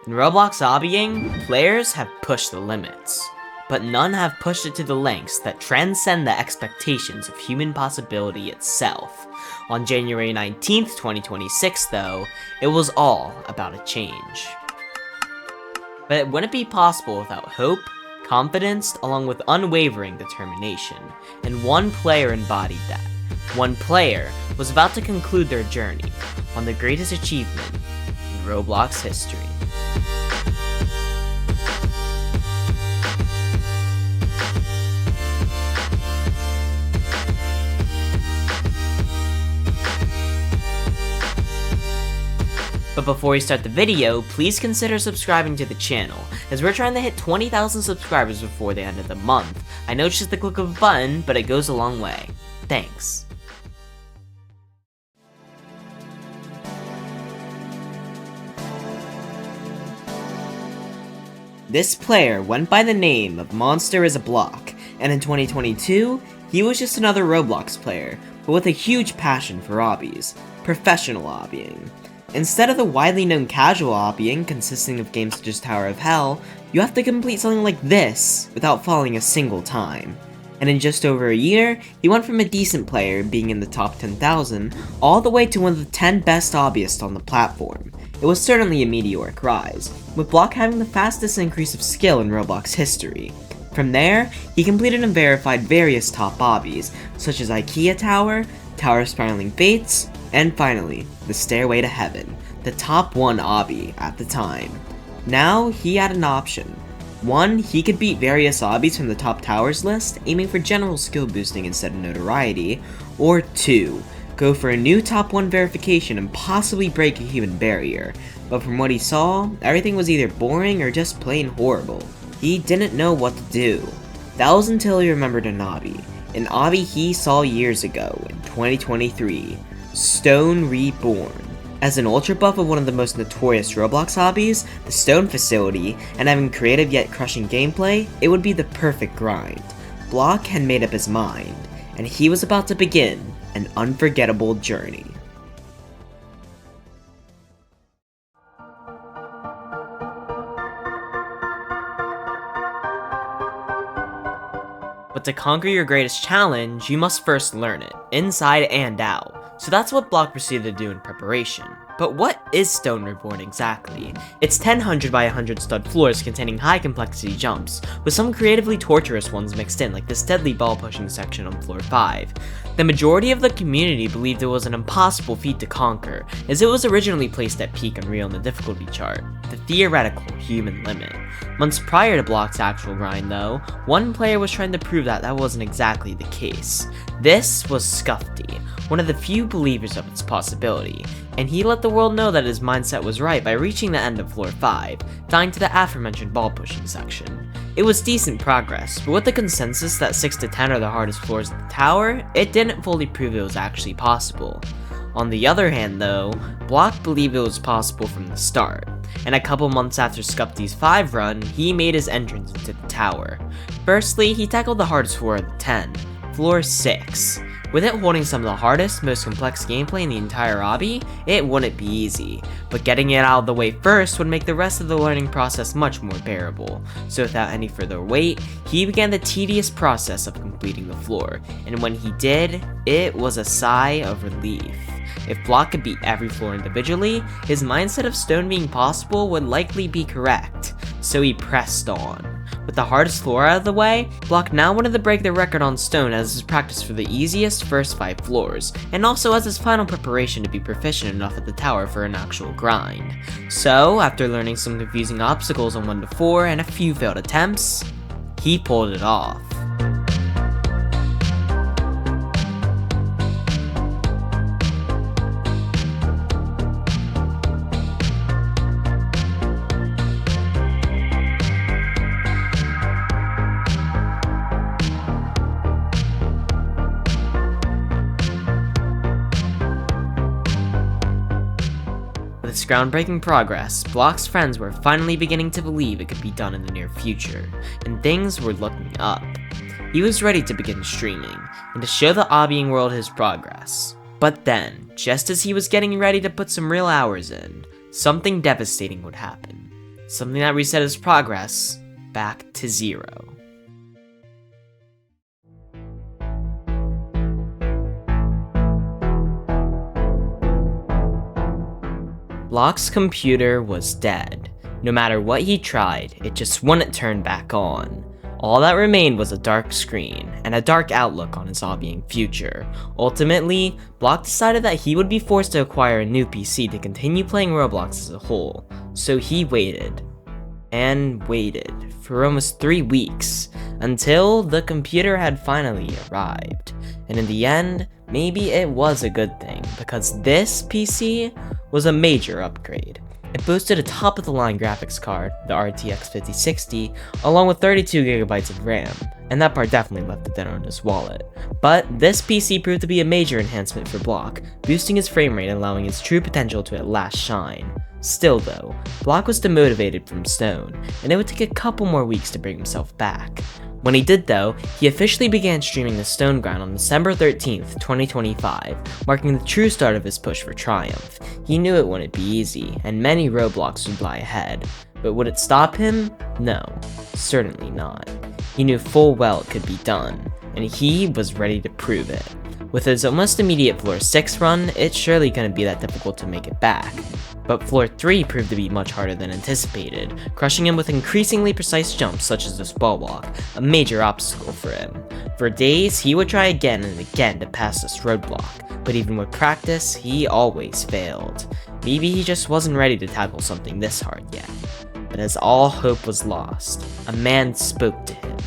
In Roblox obbying, players have pushed the limits, but none have pushed it to the lengths that transcend the expectations of human possibility itself. On January 19th, 2026 though, it was all about a change. But it wouldn't be possible without hope, confidence, along with unwavering determination, and one player embodied that. One player was about to conclude their journey on the greatest achievement in Roblox history. But before we start the video, please consider subscribing to the channel, as we're trying to hit 20,000 subscribers before the end of the month. I know it's just the click of a button, but it goes a long way. Thanks. This player went by the name of Monsterisablock, and in 2022, he was just another Roblox player, but with a huge passion for obbies, professional obbying. Instead of the widely known casual obbying consisting of games such as Tower of Hell, you have to complete something like this without falling a single time. And in just over a year, he went from a decent player being in the top 10,000 all the way to one of the 10 best hobbyists on the platform. It was certainly a meteoric rise, with Block having the fastest increase of skill in Roblox history. From there, he completed and verified various top obbies, such as IKEA Tower, Tower Spiraling Fates, and finally, the Stairway to Heaven, the top 1 obby at the time. Now, he had an option. 1, he could beat various obbies from the top towers list, aiming for general skill boosting instead of notoriety, or 2, go for a new top 1 verification and possibly break a human barrier. But from what he saw, everything was either boring or just plain horrible. He didn't know what to do. That was until he remembered an obby he saw years ago in 2023. STONE Reborn. As an ultra buff of one of the most notorious Roblox hobbies, the Stone facility, and having creative yet crushing gameplay, it would be the perfect grind. Block had made up his mind, and he was about to begin an unforgettable journey. But to conquer your greatest challenge, you must first learn it, inside and out. So that's what Block proceeded to do in preparation. But what is STONE Reborn exactly? It's 10 100 by 100 stud floors containing high complexity jumps, with some creatively torturous ones mixed in, like this deadly ball pushing section on floor 5. The majority of the community believed it was an impossible feat to conquer, as it was originally placed at peak Unreal in the difficulty chart, the theoretical human limit. Months prior to Block's actual grind though, one player was trying to prove that wasn't exactly the case. This was Scuffy, one of the few believers of its possibility, and he let the world know that his mindset was right by reaching the end of floor 5, dying to the aforementioned ball pushing section. It was decent progress, but with the consensus that 6 to 10 are the hardest floors in the tower, it didn't fully prove it was actually possible. On the other hand though, Block believed it was possible from the start, and a couple months after Scuffy's 5 run, he made his entrance into the tower. Firstly, he tackled the hardest floor of the 10, floor 6. With it holding some of the hardest, most complex gameplay in the entire obby, it wouldn't be easy, but getting it out of the way first would make the rest of the learning process much more bearable. So without any further wait, he began the tedious process of completing the floor, and when he did, it was a sigh of relief. If Block could beat every floor individually, his mindset of Stone being possible would likely be correct, so he pressed on. With the hardest floor out of the way, Block now wanted to break the record on Stone as his practice for the easiest first 5 floors, and also as his final preparation to be proficient enough at the tower for an actual grind. So, after learning some confusing obstacles on 1 to 4 and a few failed attempts, he pulled it off. With its groundbreaking progress, Block's friends were finally beginning to believe it could be done in the near future, and things were looking up. He was ready to begin streaming, and to show the obbying world his progress. But then, just as he was getting ready to put some real hours in, something devastating would happen. something that reset his progress back to 0. Block's computer was dead. No matter what he tried, it just wouldn't turn back on. All that remained was a dark screen, and a dark outlook on his obbying future. Ultimately, Block decided that he would be forced to acquire a new PC to continue playing Roblox as a whole, so he waited. And waited for almost 3 weeks, until the computer had finally arrived. And in the end, maybe it was a good thing, because this PC was a major upgrade. It boasted a top-of-the-line graphics card, the RTX 5060, along with 32GB of RAM, and that part definitely left a dent on his wallet. But this PC proved to be a major enhancement for Block, boosting his frame rate and allowing his true potential to at last shine. Still though, Block was demotivated from STONE, and it would take a couple more weeks to bring himself back. When he did though, he officially began streaming the STONE grind on December 13th, 2025, marking the true start of his push for triumph. He knew it wouldn't be easy, and many roadblocks would lie ahead. But would it stop him? No, certainly not. He knew full well it could be done, and he was ready to prove it. With his almost immediate floor 6 run, it's surely going to be that difficult to make it back. But floor 3 proved to be much harder than anticipated, crushing him with increasingly precise jumps such as this wall walk, a major obstacle for him. For days, he would try again and again to pass this roadblock, but even with practice, he always failed. Maybe he just wasn't ready to tackle something this hard yet. But as all hope was lost, a man spoke to him.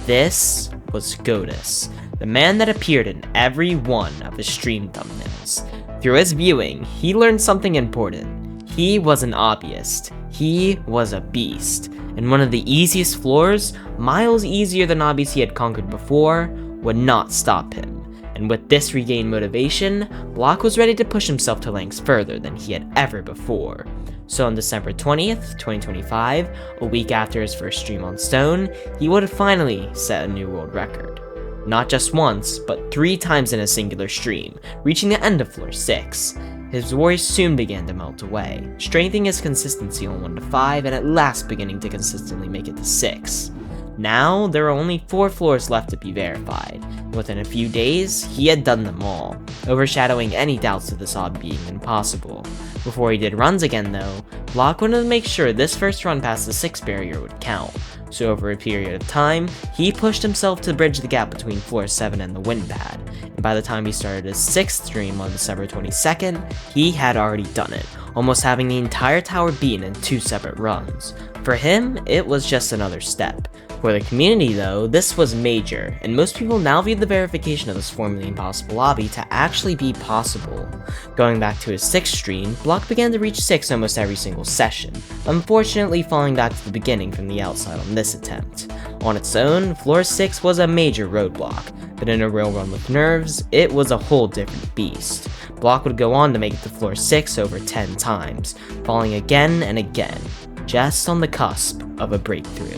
This was Godus, the man that appeared in every one of his stream thumbnails. Through his viewing, he learned something important. He was an obbyist. He was a beast. And one of the easiest floors, miles easier than obbies he had conquered before, would not stop him. And with this regained motivation, Block was ready to push himself to lengths further than he had ever before. So on December 20th, 2025, a week after his first stream on STONE, he would finally set a new world record. Not just once, but 3 times in a singular stream, reaching the end of floor 6. His worries soon began to melt away, strengthening his consistency on 1 to 5 and at last beginning to consistently make it to 6. Now, there are only 4 floors left to be verified. Within a few days, he had done them all, overshadowing any doubts of this odd being impossible. Before he did runs again though, Block wanted to make sure this first run past the 6 barrier would count. So over a period of time, he pushed himself to bridge the gap between floor 7 and the wind pad, and by the time he started his 6th stream on December 22nd, he had already done it, almost having the entire tower beaten in 2 separate runs. For him, it was just another step. For the community though, this was major, and most people now viewed the verification of this formerly impossible obby to actually be possible. Going back to his 6th stream, Block began to reach 6 almost every single session, unfortunately falling back to the beginning from the outside on this attempt. On its own, floor 6 was a major roadblock, but in a real run with nerves, it was a whole different beast. Block would go on to make it to floor 6 over 10 times, falling again and again, just on the cusp of a breakthrough.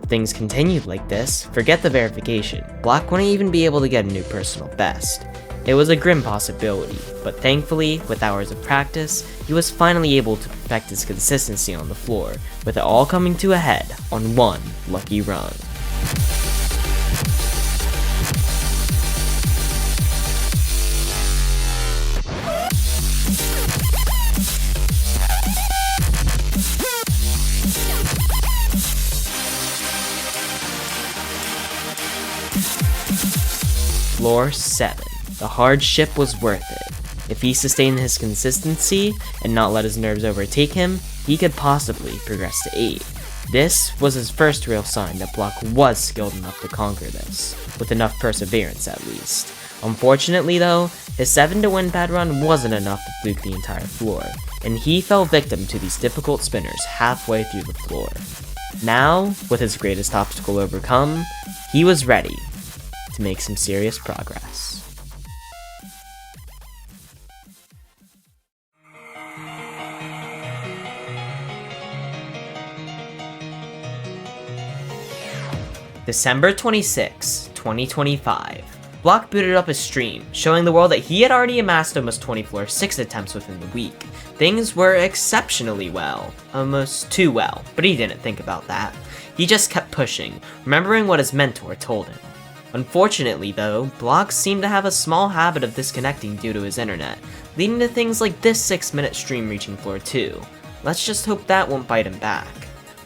If things continued like this, forget the verification, Block wouldn't even be able to get a new personal best. It was a grim possibility, but thankfully, with hours of practice, he was finally able to perfect his consistency on the floor, with it all coming to a head on one lucky run. Floor 7. The hardship was worth it. If he sustained his consistency and not let his nerves overtake him, he could possibly progress to 8. This was his first real sign that Block was skilled enough to conquer this, with enough perseverance at least. Unfortunately though, his 7 to win pad run wasn't enough to fluke the entire floor, and he fell victim to these difficult spinners halfway through the floor. Now, with his greatest obstacle overcome, he was ready to make some serious progress. December 26, 2025. Block booted up his stream, showing the world that he had already amassed almost 20 floor 6 attempts within the week. Things were exceptionally well. Almost too well, but he didn't think about that. He just kept pushing, remembering what his mentor told him. Unfortunately though, Block seemed to have a small habit of disconnecting due to his internet, leading to things like this 6-minute stream reaching floor 2. Let's just hope that won't bite him back.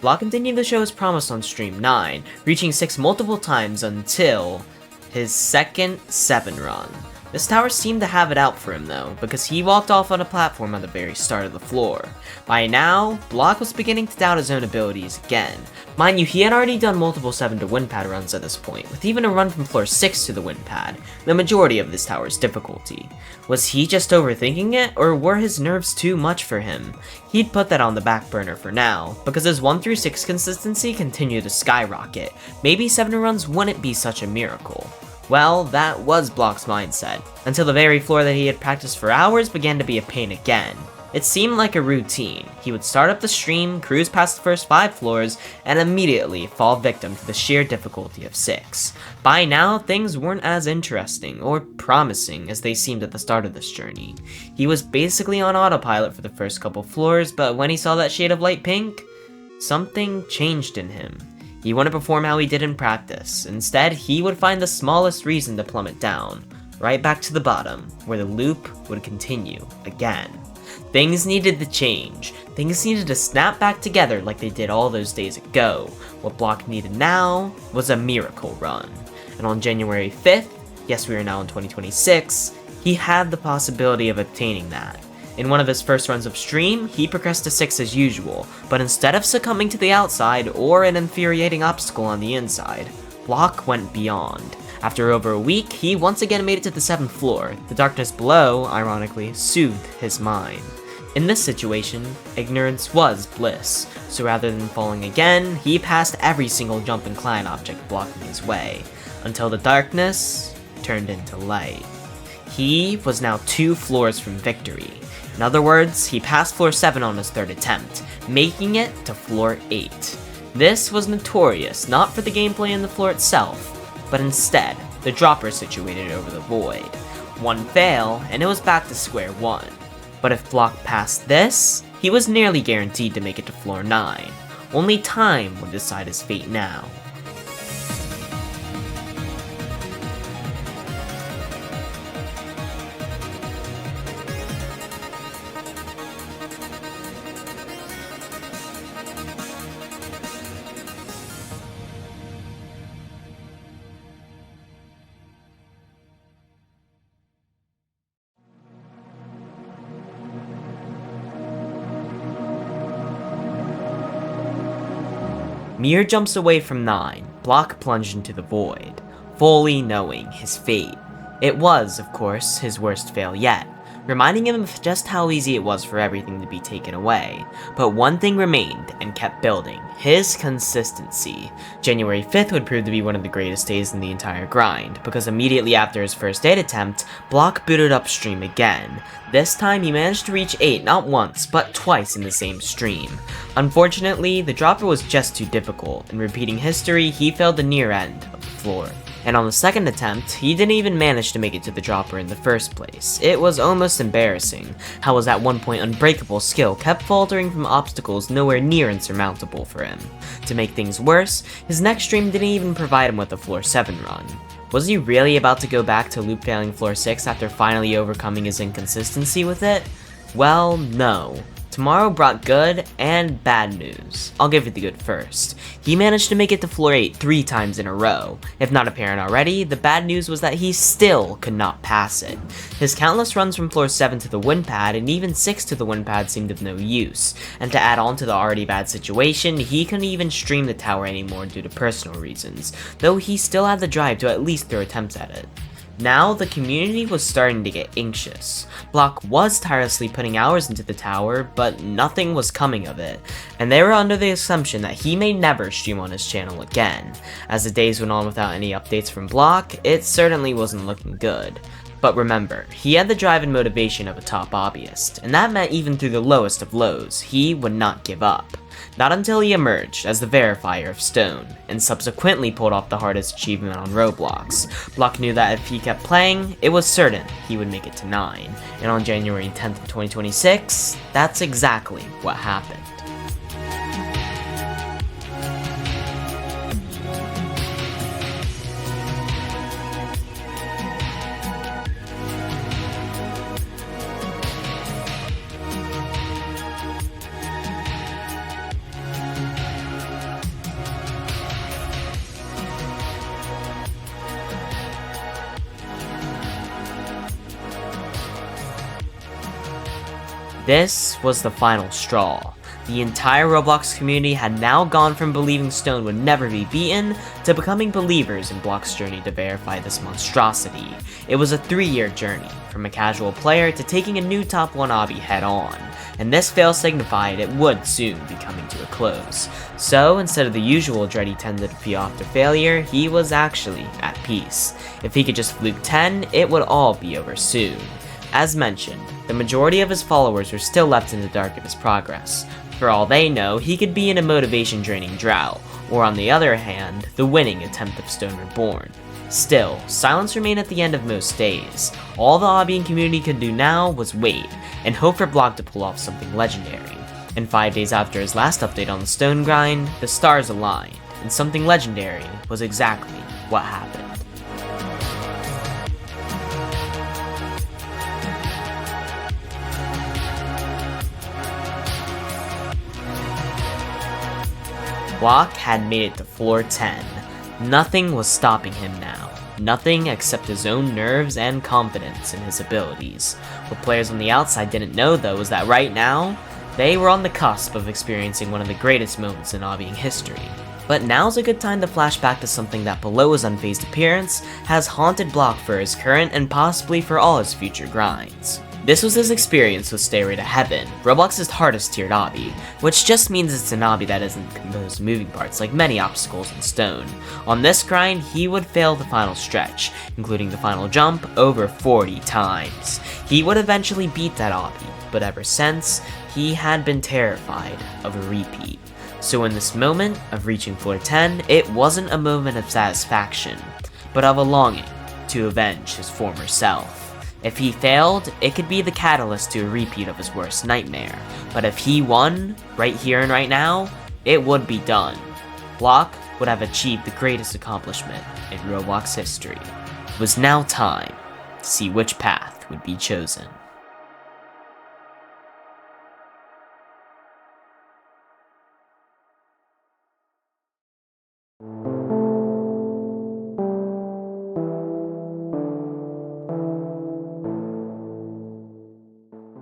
Block continued to show his promise on stream 9, reaching 6 multiple times until his second 7 run. This tower seemed to have it out for him though, because he walked off on a platform at the very start of the floor. By now, Block was beginning to doubt his own abilities again. Mind you, he had already done multiple 7 to win pad runs at this point, with even a run from floor 6 to the win pad, the majority of this tower's difficulty. Was he just overthinking it, or were his nerves too much for him? He'd put that on the back burner for now, because his 1 through 6 consistency continued to skyrocket. Maybe 7 runs wouldn't be such a miracle. Well, that was Block's mindset, until the very floor that he had practiced for hours began to be a pain again. It seemed like a routine. He would start up the stream, cruise past the first 5 floors, and immediately fall victim to the sheer difficulty of 6. By now, things weren't as interesting or promising as they seemed at the start of this journey. He was basically on autopilot for the first couple floors, but when he saw that shade of light pink, something changed in him. He wouldn't perform how he did in practice. Instead, he would find the smallest reason to plummet down, right back to the bottom, where the loop would continue again. Things needed to change. Things needed to snap back together like they did all those days ago. What Block needed now was a miracle run. And on January 5th, yes, we are now in 2026, he had the possibility of obtaining that. In one of his first runs of stream, he progressed to 6 as usual, but instead of succumbing to the outside or an infuriating obstacle on the inside, Block went beyond. After over a week, he once again made it to the 7th floor. The darkness below, ironically, soothed his mind. In this situation, ignorance was bliss, so rather than falling again, he passed every single jump and climb object blocking his way, until the darkness turned into light. He was now 2 floors from victory. In other words, he passed floor 7 on his 3rd attempt, making it to floor 8. This was notorious not for the gameplay in the floor itself, but instead, the dropper situated over the void. One fail, and it was back to square 1. But if Block passed this, he was nearly guaranteed to make it to floor 9. Only time would decide his fate now. Mere jumps away from 9, Block plunged into the void, fully knowing his fate. It was, of course, his worst fail yet, reminding him of just how easy it was for everything to be taken away. But one thing remained and kept building: his consistency. January 5th would prove to be one of the greatest days in the entire grind, because immediately after his first 8 attempt, Block booted upstream again. This time he managed to reach 8 not once, but twice in the same stream. Unfortunately, the dropper was just too difficult, and repeating history, he failed the near end of the floor. And on the 2nd attempt, he didn't even manage to make it to the dropper in the first place. It was almost embarrassing how his at one point unbreakable skill kept faltering from obstacles nowhere near insurmountable for him. To make things worse, his next stream didn't even provide him with a floor 7 run. Was he really about to go back to loop failing floor 6 after finally overcoming his inconsistency with it? Well, no. Tomorrow brought good and bad news. I'll give you the good first. He managed to make it to floor 8 3 times in a row. If not apparent already, the bad news was that he still could not pass it. His countless runs from floor 7 to the win pad and even 6 to the win pad seemed of no use. And to add on to the already bad situation, he couldn't even stream the tower anymore due to personal reasons, though he still had the drive to at least throw attempts at it. Now, the community was starting to get anxious. Block was tirelessly putting hours into the tower, but nothing was coming of it, and they were under the assumption that he may never stream on his channel again. As the days went on without any updates from Block, it certainly wasn't looking good. But remember, he had the drive and motivation of a top obbyist, and that meant even through the lowest of lows, he would not give up. not until he emerged as the verifier of Stone, and subsequently pulled off the hardest achievement on Roblox. Block knew that if he kept playing, it was certain he would make it to 9, and on January 10th of 2026, that's exactly what happened. This was the final straw. The entire Roblox community had now gone from believing Stone would never be beaten to becoming believers in Block's journey to verify this monstrosity. It was a 3-year journey, from a casual player to taking a new top 1 obby head on, and this fail signified it would soon be coming to a close. So instead of the usual dread he tended to feel after failure, he was actually at peace. If he could just fluke 10, it would all be over soon. As mentioned, the majority of his followers were still left in the dark of his progress. For all they know, he could be in a motivation-draining drought, or on the other hand, the winning attempt of STONE Reborn. Still, silence remained at the end of most days. All the obbying community could do now was wait, and hope for Block to pull off something legendary. And 5 days after his last update on the Stone grind, the stars aligned, and something legendary was exactly what happened. Block had made it to floor 10. Nothing was stopping him now. Nothing except his own nerves and confidence in his abilities. What players on the outside didn't know though was that right now, they were on the cusp of experiencing one of the greatest moments in obbying history. But now's a good time to flash back to something that below his unfazed appearance has haunted Block for his current and possibly for all his future grinds. This was his experience with Stairway to Heaven, Roblox's hardest tiered obby, which just means it's an obby that isn't composed of moving parts like many obstacles in Stone. On this grind, he would fail the final stretch, including the final jump, over 40 times. He would eventually beat that obby, but ever since, he had been terrified of a repeat. So in this moment of reaching floor 10, it wasn't a moment of satisfaction, but of a longing to avenge his former self. If he failed, it could be the catalyst to a repeat of his worst nightmare, but if he won, right here and right now, it would be done. Block would have achieved the greatest accomplishment in Roblox history. It was now time to see which path would be chosen.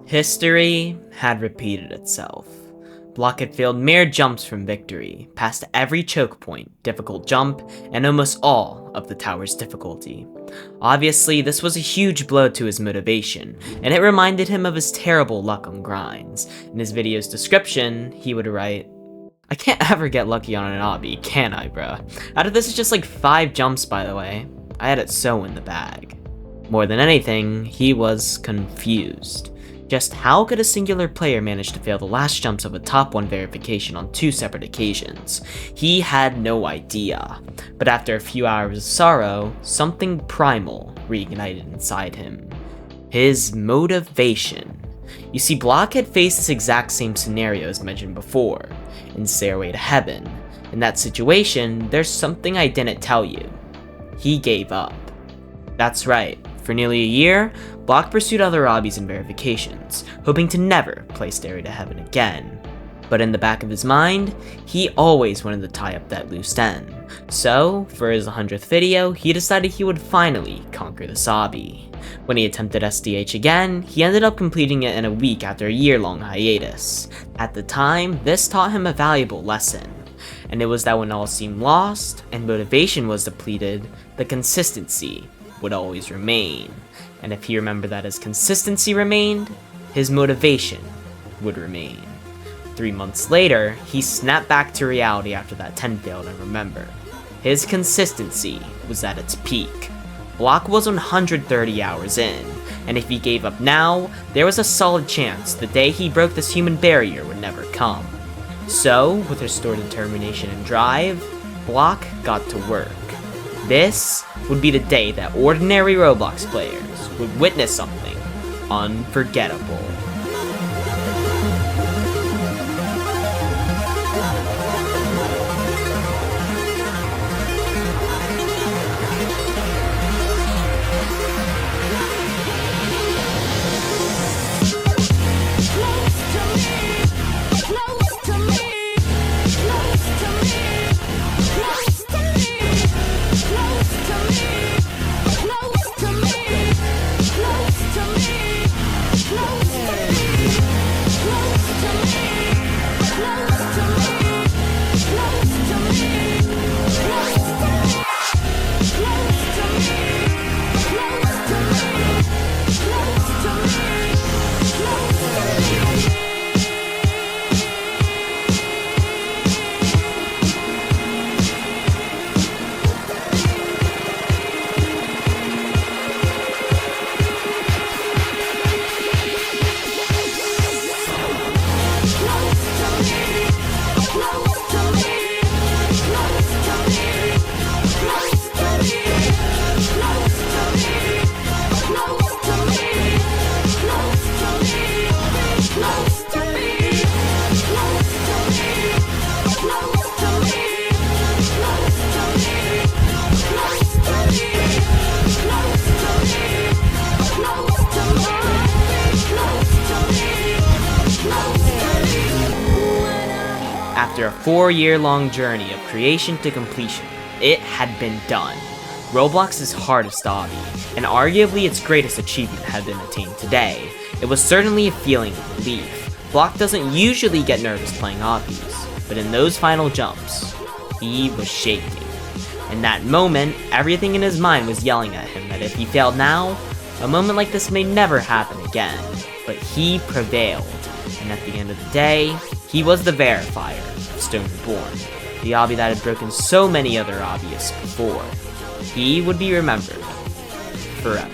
History had repeated itself. Block had failed mere jumps from victory, past every choke point, difficult jump, and almost all of the tower's difficulty. Obviously, this was a huge blow to his motivation, and it reminded him of his terrible luck on grinds. In his video's description, he would write, "I can't ever get lucky on an obby, can I, bro? Out of this is just like 5 jumps, by the way. I had it so in the bag." More than anything, he was confused. Just how could a singular player manage to fail the last jumps of a top 1 verification on 2 separate occasions? He had no idea. But after a few hours of sorrow, something primal reignited inside him. His motivation. You see, Block had faced this exact same scenario as mentioned before, in Stairway to Heaven. In that situation, there's something I didn't tell you. He gave up. That's right. For nearly a year, Block pursued other obbies and verifications, hoping to never play Stairway to Heaven again. But in the back of his mind, he always wanted to tie up that loose end. So, for his 100th video, he decided he would finally conquer this obby. When he attempted SDH again, he ended up completing it in a week after a year-long hiatus. At the time, this taught him a valuable lesson. And it was that when all seemed lost, and motivation was depleted, the consistency would always remain. And if he remembered that his consistency remained, his motivation would remain. 3 months later, he snapped back to reality after that 10 failed and remembered. His consistency was at its peak. Block was 130 hours in, and if he gave up now, there was a solid chance the day he broke this human barrier would never come. So, with restored determination and drive, Block got to work. This would be the day that ordinary Roblox players would witness something unforgettable. After a 4-year-long journey of creation to completion, it had been done. Roblox's hardest obby, and arguably its greatest achievement, had been attained today. It was certainly a feeling of relief. Block doesn't usually get nervous playing obbies, but in those final jumps, he was shaking. In that moment, everything in his mind was yelling at him that if he failed now, a moment like this may never happen again. But he prevailed, and at the end of the day, he was the verifier of STONE Reborn, the obby that had broken so many other obbyists before. He would be remembered forever.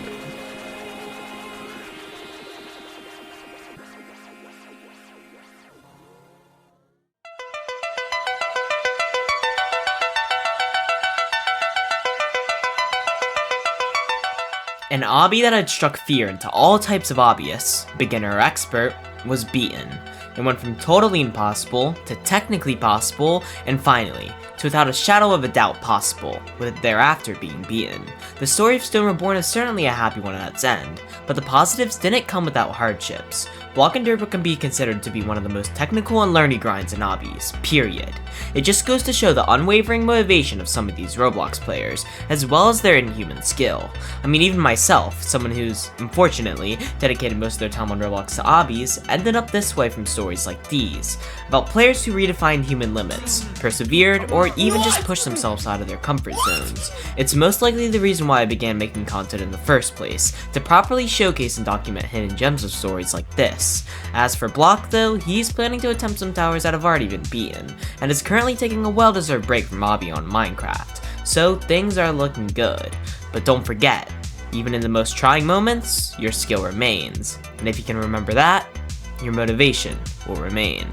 An obby that had struck fear into all types of obbyists, beginner or expert, was beaten. It went from totally impossible to technically possible, and finally, to without a shadow of a doubt possible, with it thereafter being beaten. The story of STONE Reborn is certainly a happy one at its end, but the positives didn't come without hardships. Block and Durable can be considered to be one of the most technical and learning grinds in obbies, period. It just goes to show the unwavering motivation of some of these Roblox players, as well as their inhuman skill. I mean, even myself, someone who's, unfortunately, dedicated most of their time on Roblox to obbies, ended up this way from stories like these, about players who redefined human limits, persevered, or even just pushed themselves out of their comfort zones. It's most likely the reason why I began making content in the first place, to properly showcase and document hidden gems of stories like this. As for Block though, he's planning to attempt some towers that have already been beaten, and is currently taking a well-deserved break from obby on Minecraft, so things are looking good. But don't forget, even in the most trying moments, your skill remains, and if you can remember that, your motivation will remain.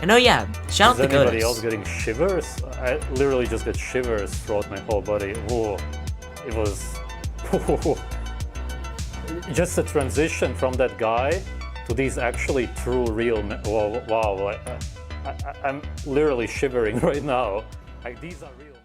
And oh yeah, shout out to Godus. Is anybody else getting shivers? I literally just get shivers throughout my whole body. Ooh, it was... just the transition from that guy to these actually true real... Wow, I'm literally shivering right now. Like, these are real...